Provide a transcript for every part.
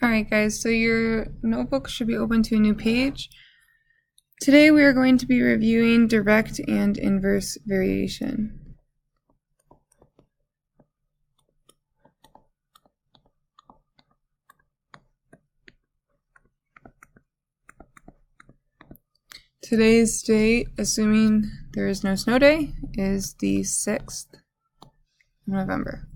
Alright guys, so your notebook should be open to a new page. Today we are going to be reviewing direct and inverse variation. Today's date, assuming there is no snow day, is the 6th of November.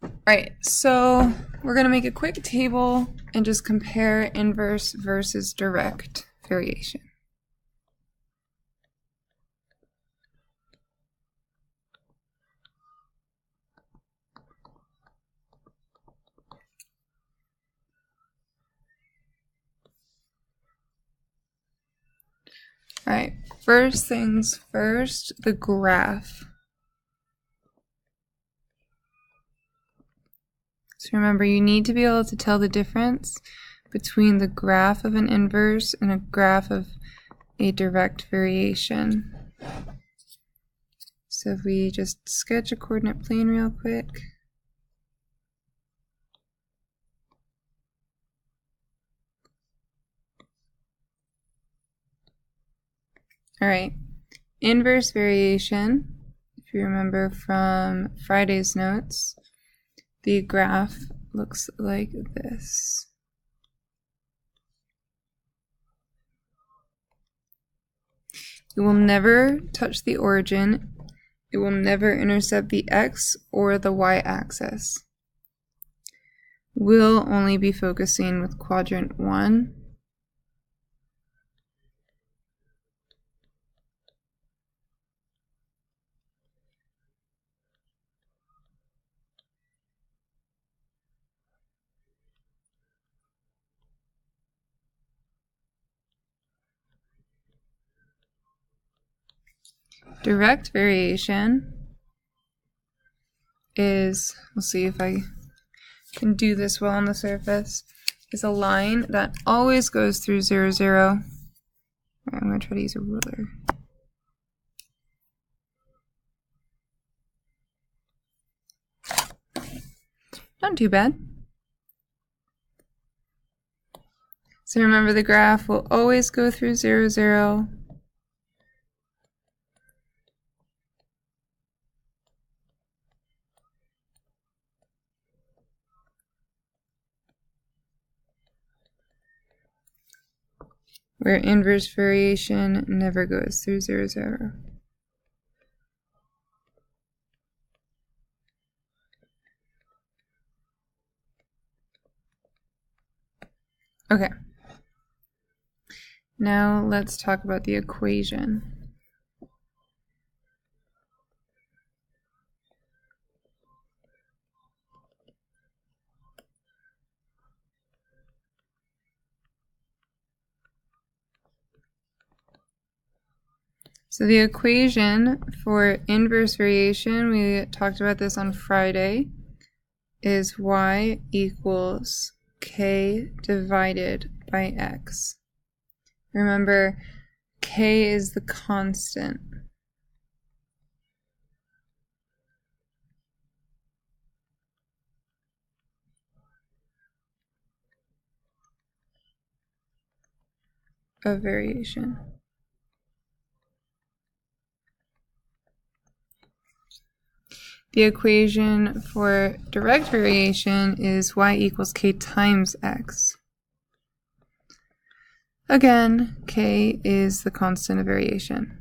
Alright, so we're going to make a quick table and just compare inverse versus direct variation. Alright, first things first, the graph. So remember, you need to be able to tell the difference between the graph of an inverse and a graph of a direct variation. So if we just sketch a coordinate plane real quick. Alright, inverse variation, if you remember from Friday's notes, the graph looks like this. It will never touch the origin. It will never intercept the x or the y-axis. We'll only be focusing with quadrant 1. Direct variation is, we'll see if I can do this well on the surface, is a line that always goes through 0, 0. I'm going to try to use a ruler. Not too bad. So remember, the graph will always go through 0, 0. Where inverse variation never goes through 0, 0. Okay. Now let's talk about the equation. So the equation for inverse variation, we talked about this on Friday, is y equals k divided by x. Remember, k is the constant. Of variation. The equation for direct variation is y equals k times x. Again, k is the constant of variation.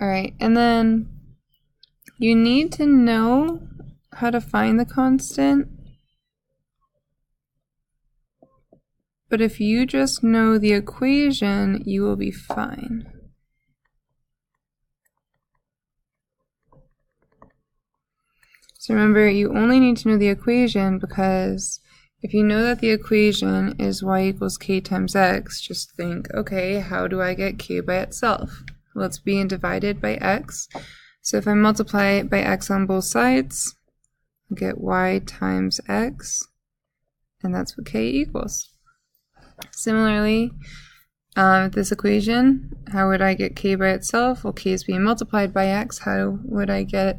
Alright, and then you need to know how to find the constant, but if you just know the equation, you will be fine. So remember, you only need to know the equation because if you know that the equation is y equals k times x, just think, okay, how do I get k by itself? Well, it's being divided by x. So if I multiply by x on both sides, I'll get y times x and that's what k equals. Similarly, this equation, how would I get k by itself? Well, k is being multiplied by x. How would I get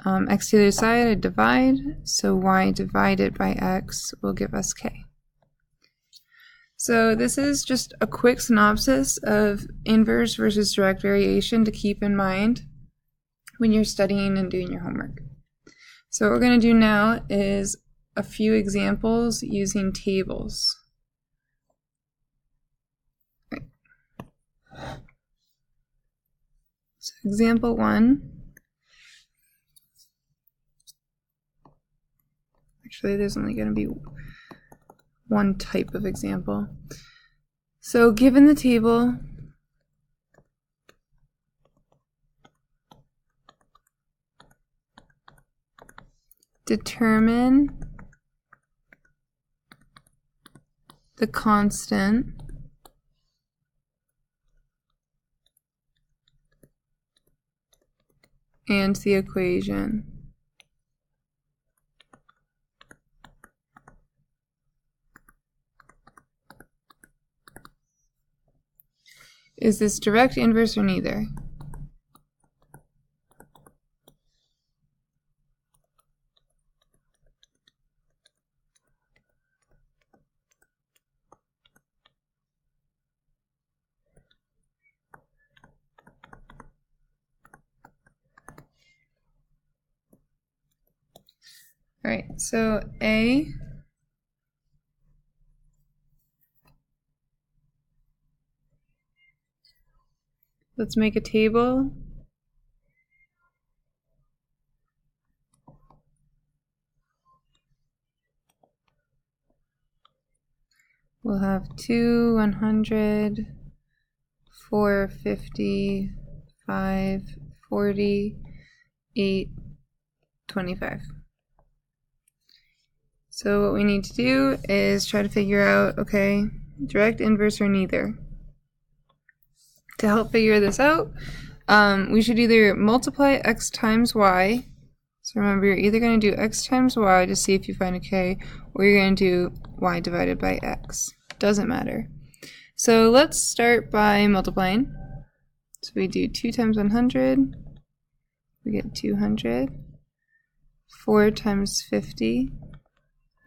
x to the other side? I divide, so y divided by x will give us k. So this is just a quick synopsis of inverse versus direct variation to keep in mind when you're studying and doing your homework. So what we're going to do now is a few examples using tables. Right. So example 1. Actually, there's only going to be one type of example. So given the table, determine the constant and the equation. Is this direct, inverse, or neither? All right, so A, let's make a table. We'll have 2, 100, 4, 50, 5, 40, 8, 25. So what we need to do is try to figure out, okay, direct, inverse, or neither. To help figure this out, we should either multiply x times y. So remember, you're either going to do x times y to see if you find a k, or you're going to do y divided by x. Doesn't matter. So let's start by multiplying. So we do 2 times 100, we get 200. 4 times 50,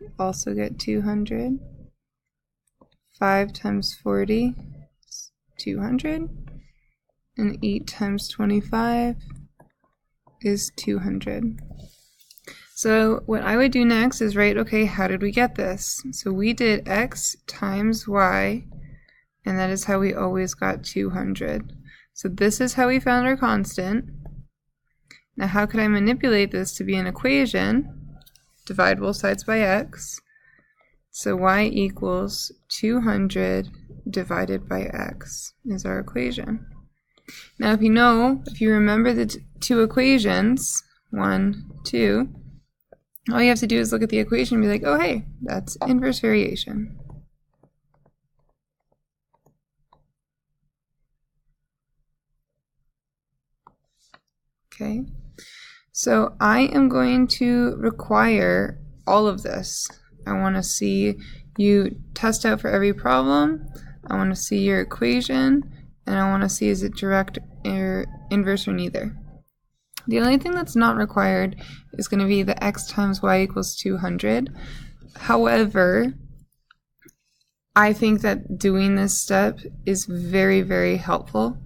we also get 200. 5 times 40 is 200. And 8 times 25 is 200. So what I would do next is write, okay, how did we get this? So we did x times y, and that is how we always got 200. So this is how we found our constant. Now how could I manipulate this to be an equation? Divide both sides by x. So y equals 200 divided by x is our equation. Now if you remember the two equations, 1, 2, all you have to do is look at the equation and be like, oh hey, that's inverse variation. Okay, so I am going to require all of this. I want to see you test out for every problem. I want to see your equation, and I want to see is it direct or inverse or neither. The only thing that's not required is going to be the x times y equals 200. However, I think that doing this step is very, very helpful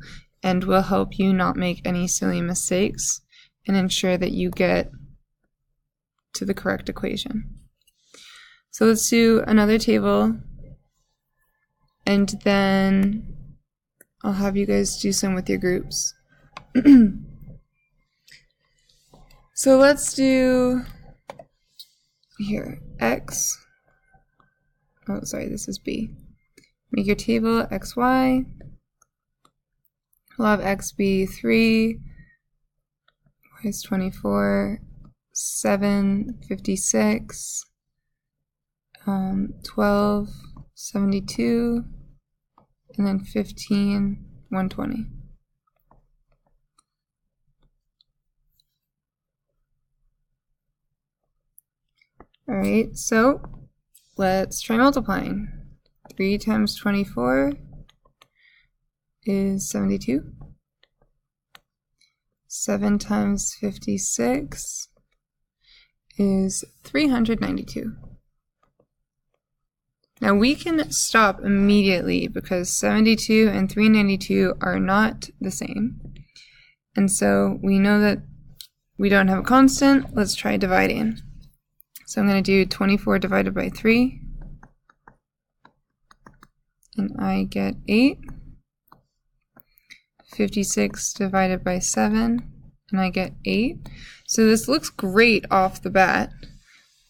and will help you not make any silly mistakes and ensure that you get to the correct equation. So let's do another table, and then I'll have you guys do some with your groups. So let's do here x. Oh, sorry, this is B. Make your table xy. We'll have x be 3, y is 24, 7, 56, 12, 72, and then 15, 120. Alright, so let's try multiplying. 3 times 24 is 72. 7 times 56 is 392. Now we can stop immediately because 72 and 392 are not the same. And so we know that we don't have a constant. Let's try dividing. So I'm going to do 24 divided by 3. And I get 8. 56 divided by 7. And I get 8. So this looks great off the bat,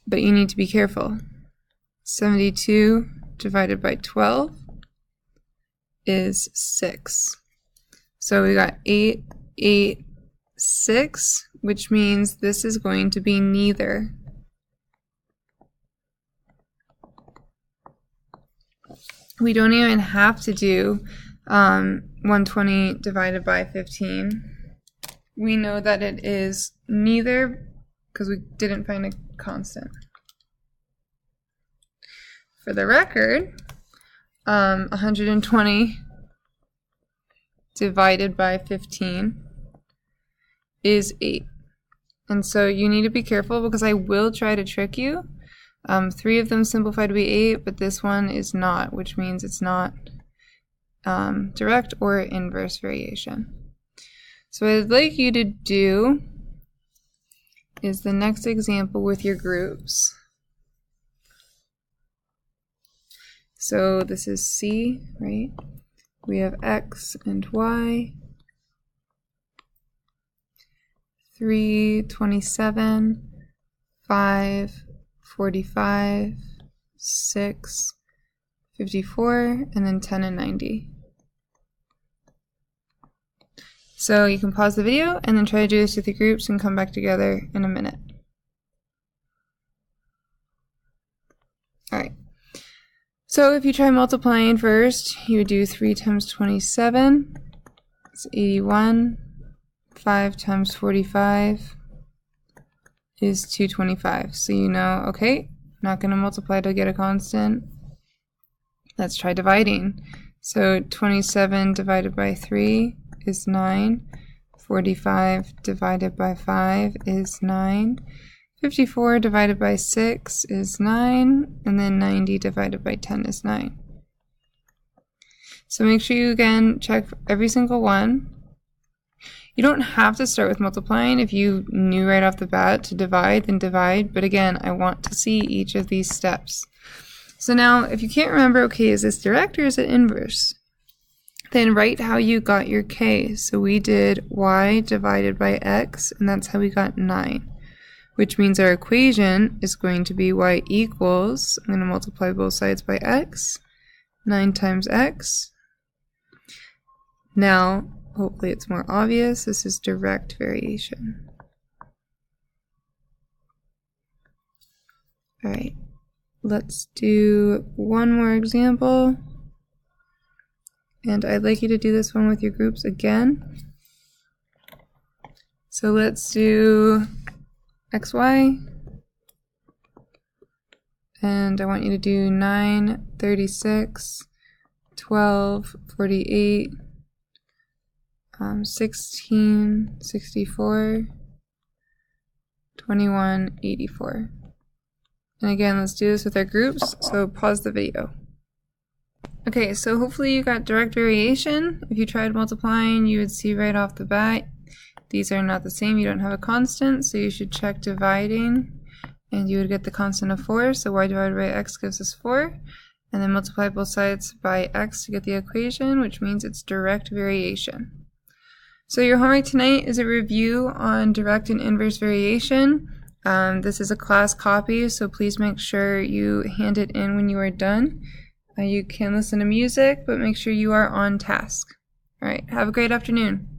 but you need to be careful. 72 divided by 12 is 6. So we got 8, 8, 6, which means this is going to be neither. We don't even have to do 120 divided by 15. We know that it is neither because we didn't find a constant. For the record, 120 divided by 15 is 8. And so you need to be careful because I will try to trick you. 3 of them simplify to be 8, but this one is not, which means it's not direct or inverse variation. So what I'd like you to do is the next example with your groups. So this is C, right? We have X and Y. 3, 27, 5, 45, 6, 54, and then 10 and 90. So you can pause the video and then try to do this with your groups and come back together in a minute. Alright. So if you try multiplying first, you would do 3 times 27, it's 81, 5 times 45 is 225. So you know, okay, not going to multiply to get a constant. Let's try dividing. So 27 divided by 3 is 9, 45 divided by 5 is 9, 54 divided by 6 is 9, and then 90 divided by 10 is 9. So make sure you again check every single one. You don't have to start with multiplying. If you knew right off the bat to divide, then divide. But again, I want to see each of these steps. So now, if you can't remember, okay, is this direct or is it inverse? Then write how you got your k. So we did y divided by x, and that's how we got 9. Which means our equation is going to be y equals, I'm going to multiply both sides by x, 9 times x. Now, hopefully it's more obvious, this is direct variation. Alright, let's do one more example. And I'd like you to do this one with your groups again. So let's do xy. And I want you to do 9, 36, 12, 48, 16, 64, 21, 84. And again, let's do this with our groups, so pause the video. Okay, so hopefully you got direct variation. If you tried multiplying, you would see right off the bat, these are not the same, you don't have a constant, so you should check dividing, and you would get the constant of 4, so y divided by x gives us 4, and then multiply both sides by x to get the equation, which means it's direct variation. So your homework tonight is a review on direct and inverse variation. This is a class copy, so please make sure you hand it in when you are done. You can listen to music, but make sure you are on task. All right, have a great afternoon.